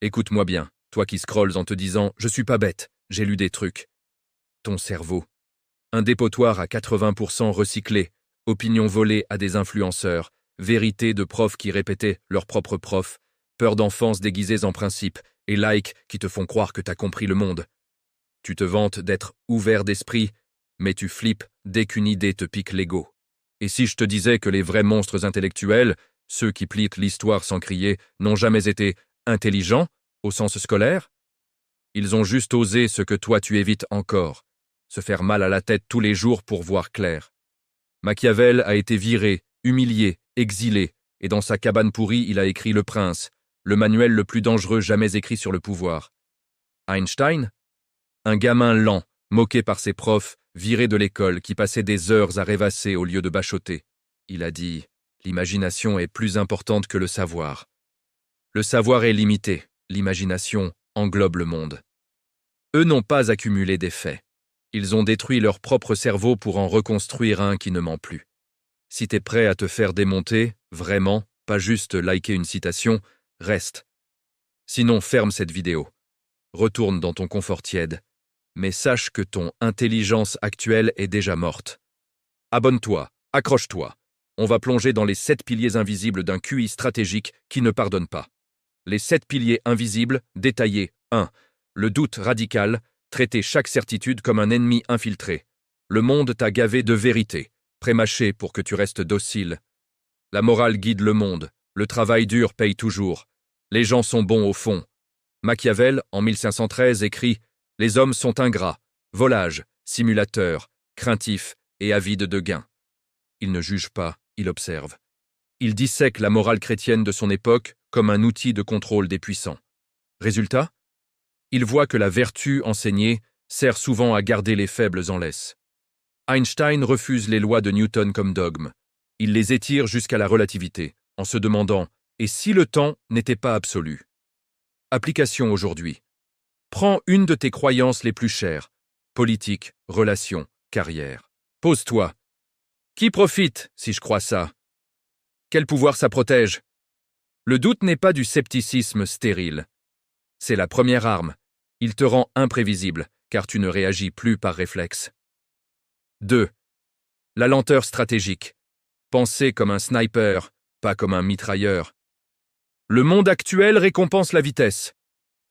Écoute-moi bien, toi qui scrolles en te disant « Je suis pas bête, j'ai lu des trucs ». Ton cerveau. Un dépotoir à 80% recyclé, opinions volées à des influenceurs, vérité de profs qui répétaient leurs propres profs, peur d'enfance déguisées en principes, et likes qui te font croire que t'as compris le monde. Tu te vantes d'être ouvert d'esprit, mais tu flippes dès qu'une idée te pique l'ego. Et si je te disais que les vrais monstres intellectuels, ceux qui plient l'histoire sans crier, n'ont jamais été intelligents, au sens scolaire? Ils ont juste osé ce que toi tu évites encore, se faire mal à la tête tous les jours pour voir clair. Machiavel a été viré, humilié, exilé, et dans sa cabane pourrie il a écrit Le Prince, le manuel le plus dangereux jamais écrit sur le pouvoir. Einstein? Un gamin lent, moqué par ses profs, viré de l'école, qui passait des heures à rêvasser au lieu de bachoter. Il a dit « L'imagination est plus importante que le savoir. Le savoir est limité, l'imagination englobe le monde. » Eux n'ont pas accumulé des faits. Ils ont détruit leur propre cerveau pour en reconstruire un qui ne ment plus. Si t'es prêt à te faire démonter, vraiment, pas juste liker une citation, reste. Sinon, ferme cette vidéo. Retourne dans ton confort tiède. Mais sache que ton intelligence actuelle est déjà morte. Abonne-toi, accroche-toi. On va plonger dans les 7 piliers invisibles d'un QI stratégique qui ne pardonne pas. Les 7 piliers invisibles, détaillés. 1. Le doute radical, traiter chaque certitude comme un ennemi infiltré. Le monde t'a gavé de vérité, prémâché pour que tu restes docile. La morale guide le monde, le travail dur paye toujours. Les gens sont bons au fond. Machiavel, en 1513, écrit « Les hommes sont ingrats, volages, simulateurs, craintifs et avides de gains. » Il ne juge pas, il observe. Il dissèque la morale chrétienne de son époque comme un outil de contrôle des puissants. Résultat? Il voit que la vertu enseignée sert souvent à garder les faibles en laisse. Einstein refuse les lois de Newton comme dogme. Il les étire jusqu'à la relativité, en se demandant « Et si le temps n'était pas absolu ?» Application aujourd'hui. Prends une de tes croyances les plus chères. Politique, relations, carrière. Pose-toi. Qui profite si je crois ça? Quel pouvoir ça protège? Le doute n'est pas du scepticisme stérile. C'est la première arme. Il te rend imprévisible, car tu ne réagis plus par réflexe. 2. La lenteur stratégique. Penser comme un sniper, pas comme un mitrailleur. Le monde actuel récompense la vitesse.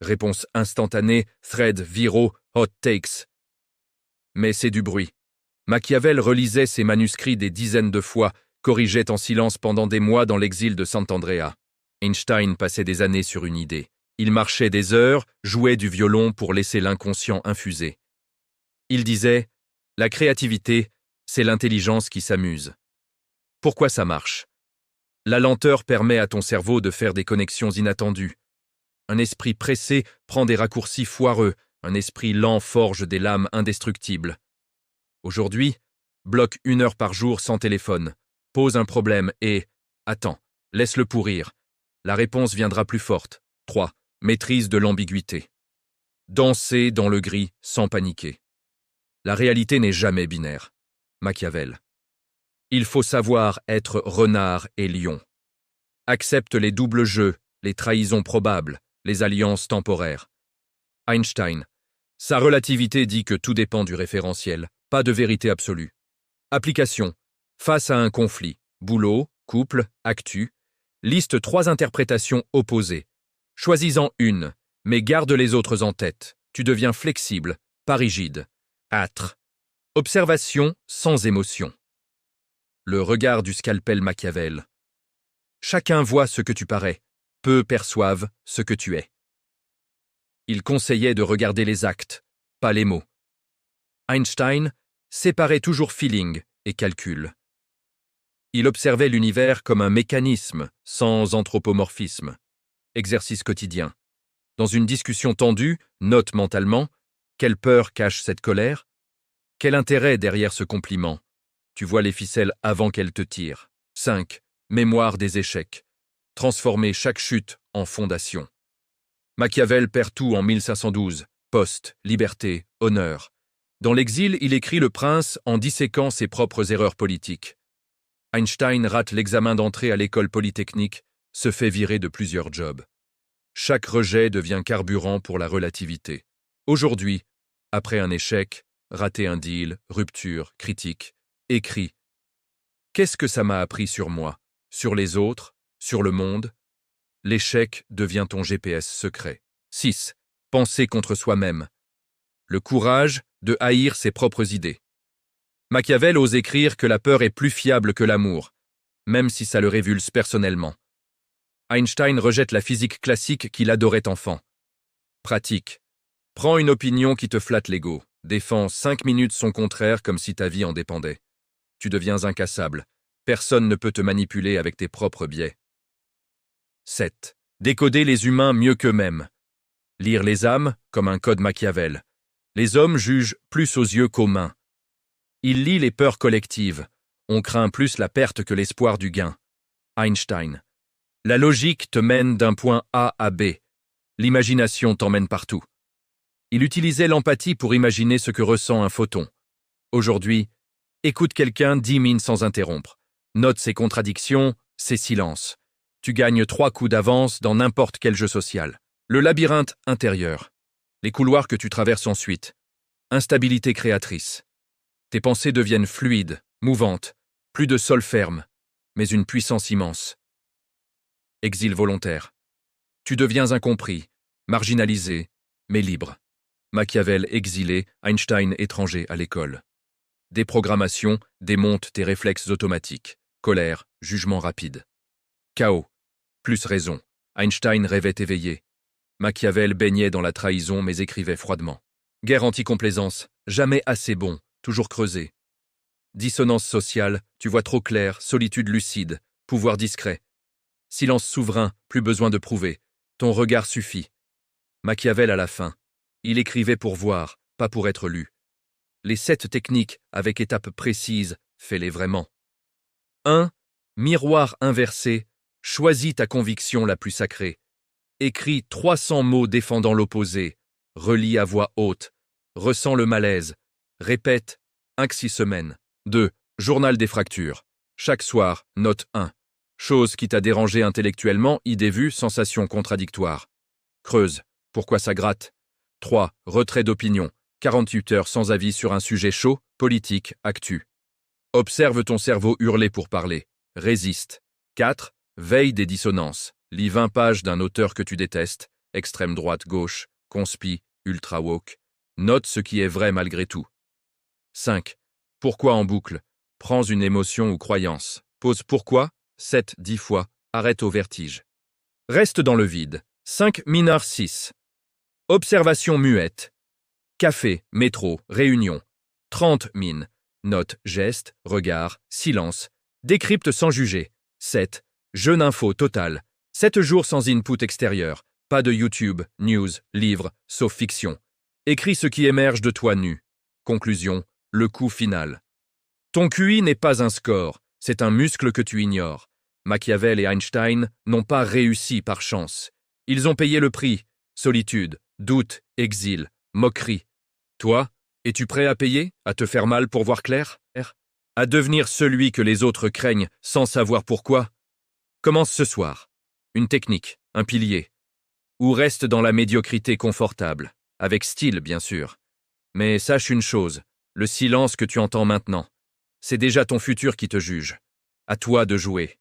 Réponse instantanée, thread, viraux, hot takes. Mais c'est du bruit. Machiavel relisait ses manuscrits des dizaines de fois, corrigeait en silence pendant des mois dans l'exil de Sant'Andrea. Einstein passait des années sur une idée. Il marchait des heures, jouait du violon pour laisser l'inconscient infuser. Il disait « La créativité, c'est l'intelligence qui s'amuse. » Pourquoi ça marche? La lenteur permet à ton cerveau de faire des connexions inattendues. Un esprit pressé prend des raccourcis foireux, un esprit lent forge des lames indestructibles. Aujourd'hui, bloque 1 heure par jour sans téléphone, pose un problème et « Attends, laisse-le pourrir. La réponse viendra plus forte. » 3. Maîtrise de l'ambiguïté. Danser dans le gris sans paniquer. La réalité n'est jamais binaire. Machiavel. Il faut savoir être renard et lion. Accepte les doubles jeux, les trahisons probables, les alliances temporaires. Einstein. Sa relativité dit que tout dépend du référentiel, pas de vérité absolue. Application. Face à un conflit, boulot, couple, actu, liste 3 interprétations opposées. Choisis-en une, mais garde les autres en tête. Tu deviens flexible, pas rigide. Âtre. Observation sans émotion. Le regard du scalpel Machiavel. Chacun voit ce que tu parais, peu perçoivent ce que tu es. Il conseillait de regarder les actes, pas les mots. Einstein séparait toujours feeling et calcul. Il observait l'univers comme un mécanisme, sans anthropomorphisme. Exercice quotidien. Dans une discussion tendue, note mentalement quelle peur cache cette colère? Quel intérêt derrière ce compliment? Tu vois les ficelles avant qu'elles te tirent. 5. Mémoire des échecs. Transformer chaque chute en fondation. Machiavel perd tout en 1512. Poste, liberté, honneur. Dans l'exil, il écrit Le Prince en disséquant ses propres erreurs politiques. Einstein rate l'examen d'entrée à l'école polytechnique, se fait virer de plusieurs jobs. Chaque rejet devient carburant pour la relativité. Aujourd'hui, après un échec, rater un deal, rupture, critique, écris. Qu'est-ce que ça m'a appris sur moi, sur les autres, sur le monde? L'échec devient ton GPS secret. 6. Penser contre soi-même. Le courage de haïr ses propres idées. Machiavel ose écrire que la peur est plus fiable que l'amour, même si ça le révulse personnellement. Einstein rejette la physique classique qu'il adorait enfant. Pratique. Prends une opinion qui te flatte l'ego. Défends 5 minutes son contraire comme si ta vie en dépendait. Tu deviens incassable. Personne ne peut te manipuler avec tes propres biais. 7. Décoder les humains mieux qu'eux-mêmes. Lire les âmes comme un code Machiavel. Les hommes jugent plus aux yeux qu'aux mains. Il lit les peurs collectives. On craint plus la perte que l'espoir du gain. Einstein. La logique te mène d'un point A à B. L'imagination t'emmène partout. Il utilisait l'empathie pour imaginer ce que ressent un photon. Aujourd'hui, écoute quelqu'un 10 minutes sans interrompre. Note ses contradictions, ses silences. Tu gagnes 3 coups d'avance dans n'importe quel jeu social. Le labyrinthe intérieur. Les couloirs que tu traverses ensuite. Instabilité créatrice. Tes pensées deviennent fluides, mouvantes, plus de sol ferme, mais une puissance immense. Exil volontaire. Tu deviens incompris, marginalisé, mais libre. Machiavel exilé, Einstein étranger à l'école. Déprogrammation démonte tes réflexes automatiques. Colère, jugement rapide. Chaos. Plus raison. Einstein rêvait éveillé. Machiavel baignait dans la trahison mais écrivait froidement. Guerre anti-complaisance, jamais assez bon, toujours creusé. Dissonance sociale, tu vois trop clair, solitude lucide, pouvoir discret. Silence souverain, plus besoin de prouver. Ton regard suffit. Machiavel à la fin. Il écrivait pour voir, pas pour être lu. Les 7 techniques, avec étapes précises, fais-les vraiment. 1. Miroir inversé. Choisis ta conviction la plus sacrée. Écris 300 mots défendant l'opposé. Relis à voix haute. Ressens le malaise. Répète 5-6 semaines. 2. Journal des fractures. Chaque soir, note 1. Chose qui t'a dérangé intellectuellement, idée vue, sensation contradictoire. Creuse. Pourquoi ça gratte? 3. Retrait d'opinion. 48 heures sans avis sur un sujet chaud, politique, actu. Observe ton cerveau hurler pour parler. Résiste. 4. Veille des dissonances. Lis 20 pages d'un auteur que tu détestes, extrême droite, gauche, conspi, ultra woke. Note ce qui est vrai malgré tout. 5. Pourquoi en boucle? Prends une émotion ou croyance. Pose pourquoi, 7-10 fois, arrête au vertige. Reste dans le vide. 5 mineurs 6. Observation muette. Café, métro, réunion. 30 mines. Note, geste, regard, silence. Décrypte sans juger. 7. Jeûne info total. 7 jours sans input extérieur. Pas de YouTube, news, livre, sauf fiction. Écris ce qui émerge de toi nu. Conclusion, le coup final. Ton QI n'est pas un score, c'est un muscle que tu ignores. Machiavel et Einstein n'ont pas réussi par chance. Ils ont payé le prix. Solitude, doute, exil, moquerie. Toi, es-tu prêt à payer, à te faire mal pour voir clair? À devenir celui que les autres craignent sans savoir pourquoi? Commence ce soir. Une technique, un pilier. Ou reste dans la médiocrité confortable, avec style bien sûr. Mais sache une chose, le silence que tu entends maintenant, c'est déjà ton futur qui te juge. À toi de jouer.